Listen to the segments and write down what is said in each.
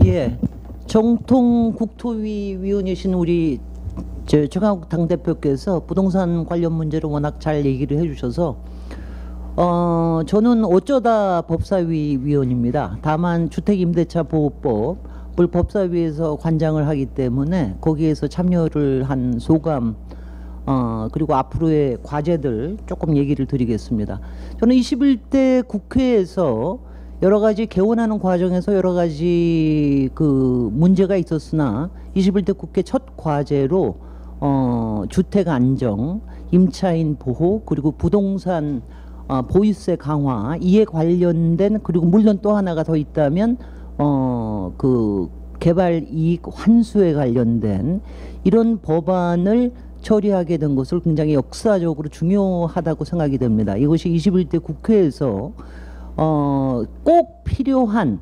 예, 정통 국토위 위원이신 우리 정한국 당대표께서 부동산 관련 문제를 워낙 잘 얘기를 해주셔서 저는 어쩌다 법사위 위원입니다. 다만 주택임대차 보호법을 법사위에서 관장을 하기 때문에 거기에서 참여를 한 소감 그리고 앞으로의 과제들 조금 얘기를 드리겠습니다. 저는 21대 국회에서 여러 가지 개원하는 과정에서 여러 가지 그 문제가 있었으나 21대 국회 첫 과제로 주택 안정, 임차인 보호, 그리고 부동산 보유세 강화, 이에 관련된, 그리고 물론 또 하나가 더 있다면 그 개발 이익 환수에 관련된 이런 법안을 처리하게 된 것을 굉장히 역사적으로 중요하다고 생각이 됩니다. 이것이 21대 국회에서 꼭 필요한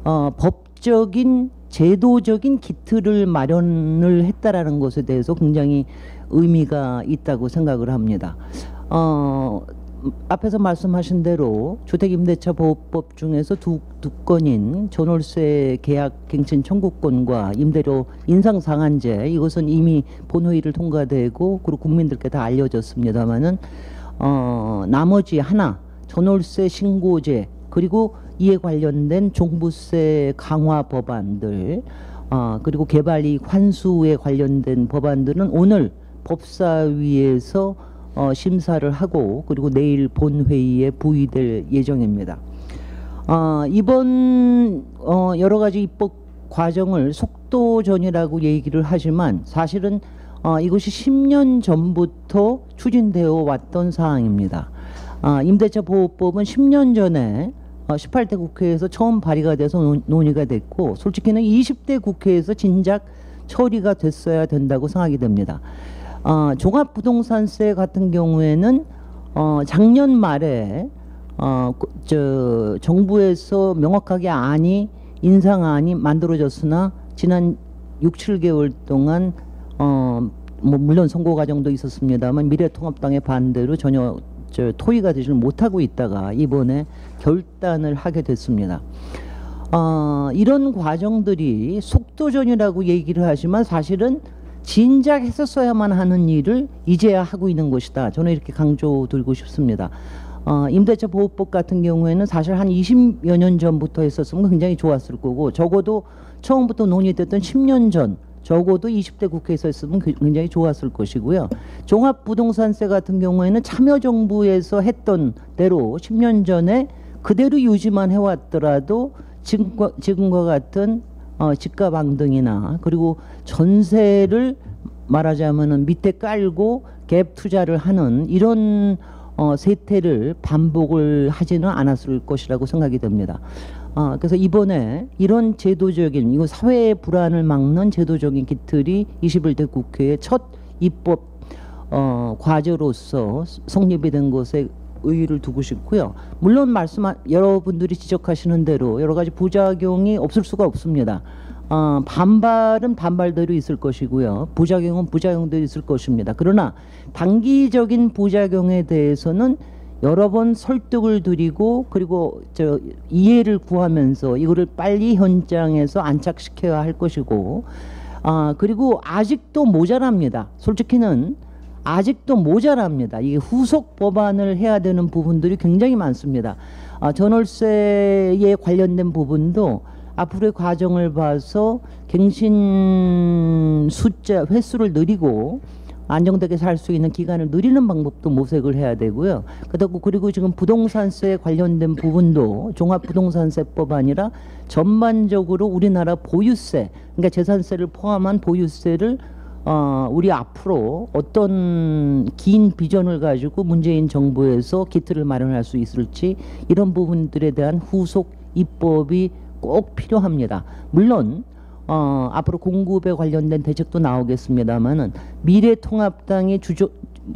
법적인 제도적인 기틀을 마련을 했다라는 것에 대해서 굉장히 의미가 있다고 생각을 합니다. 앞에서 말씀하신 대로 주택임대차 보호법 중에서 두 건인 전월세 계약 갱신 청구권과 임대료 인상 상한제, 이것은 이미 본회의를 통과되고 그리고 국민들께 다 알려졌습니다만은 나머지 하나 전월세 신고제, 그리고 이에 관련된 종부세 강화 법안들, 그리고 개발이익 환수에 관련된 법안들은 오늘 법사위에서 심사를 하고 그리고 내일 본회의에 부의될 예정입니다. 이번 여러 가지 입법 과정을 속도전이라고 얘기를 하지만 사실은 이것이 10년 전부터 추진되어 왔던 사항입니다. 임대차 보호법은 10년 전에 18대 국회에서 처음 발의가 돼서 논의가 됐고, 솔직히는 20대 국회에서 진작 처리가 됐어야 된다고 생각이 됩니다. 종합부동산세 같은 경우에는 작년 말에 정부에서 명확하게 인상안이 만들어졌으나 지난 6, 7개월 동안 물론 선거 과정도 있었습니다만 미래통합당의 반대로 전혀 토의가 되지를 못하고 있다가 이번에 결단을 하게 됐습니다. 이런 과정들이 속도전이라고 얘기를 하지만 사실은 진작 했었어야만 하는 일을 이제야 하고 있는 것이다. 저는 이렇게 강조드리고 싶습니다. 임대차 보호법 같은 경우에는 사실 한 20여 년 전부터 했었으면 굉장히 좋았을 거고, 적어도 처음부터 논의됐던 10년 전, 적어도 20대 국회에서 했으면 굉장히 좋았을 것이고요. 종합부동산세 같은 경우에는 참여정부에서 했던 대로 10년 전에 그대로 유지만 해왔더라도 지금과 같은 집값 앙등이나, 그리고 전세를 말하자면은 밑에 깔고 갭 투자를 하는 이런 세태를 반복을 하지는 않았을 것이라고 생각이 됩니다. 그래서 이번에 이런 제도적인, 이거 사회의 불안을 막는 제도적인 기틀이 21대 국회의 첫 입법 과제로서 성립이 된 것에 의의를 두고 싶고요. 물론 여러분들이 지적하시는 대로 여러 가지 부작용이 없을 수가 없습니다. 반발은 반발대로 있을 것이고요. 부작용은 부작용대로 있을 것입니다. 그러나 단기적인 부작용에 대해서는 여러 번 설득을 드리고 그리고 이해를 구하면서 이거를 빨리 현장에서 안착시켜야 할 것이고, 그리고 아직도 모자랍니다. 솔직히는 아직도 모자랍니다. 이게 후속 법안을 해야 되는 부분들이 굉장히 많습니다. 전월세에 관련된 부분도 앞으로의 과정을 봐서 갱신 횟수를 늘리고 안정되게 살 수 있는 기간을 늘리는 방법도 모색을 해야 되고요. 그리고 지금 부동산세에 관련된 부분도 종합부동산세법 아니라 전반적으로 우리나라 보유세, 그러니까 재산세를 포함한 보유세를 우리 앞으로 어떤 긴 비전을 가지고 문재인 정부에서 기틀을 마련할 수 있을지, 이런 부분들에 대한 후속 입법이 꼭 필요합니다. 물론 앞으로 공급에 관련된 대책도 나오겠습니다만은 미래통합당이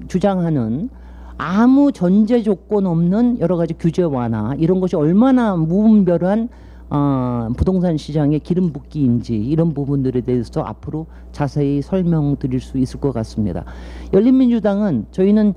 주장하는 아무 전제 조건 없는 여러 가지 규제 완화, 이런 것이 얼마나 무분별한 부동산 시장의 기름 붓기인지, 이런 부분들에 대해서 앞으로 자세히 설명드릴 수 있을 것 같습니다. 열린민주당은 저희는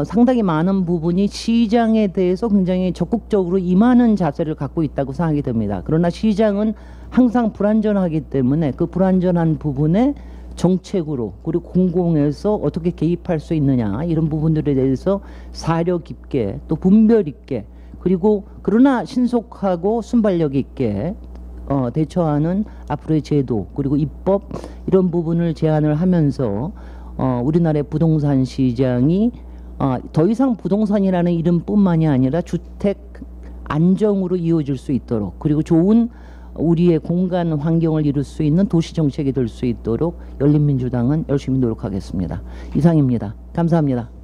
상당히 많은 부분이 시장에 대해서 굉장히 적극적으로 임하는 자세를 갖고 있다고 생각이 됩니다. 그러나 시장은 항상 불안전하기 때문에 그 불안전한 부분에 정책으로 그리고 공공에서 어떻게 개입할 수 있느냐 이런 부분들에 대해서 사려 깊게 또 분별 있게 그리고 그러나 신속하고 순발력 있게 대처하는 앞으로의 제도 그리고 입법 이런 부분을 제안을 하면서 우리나라의 부동산 시장이 더 이상 부동산이라는 이름뿐만이 아니라 주택 안정으로 이어질 수 있도록 그리고 좋은 우리의 공간 환경을 이룰 수 있는 도시 정책이 될 수 있도록 열린민주당은 열심히 노력하겠습니다. 이상입니다. 감사합니다.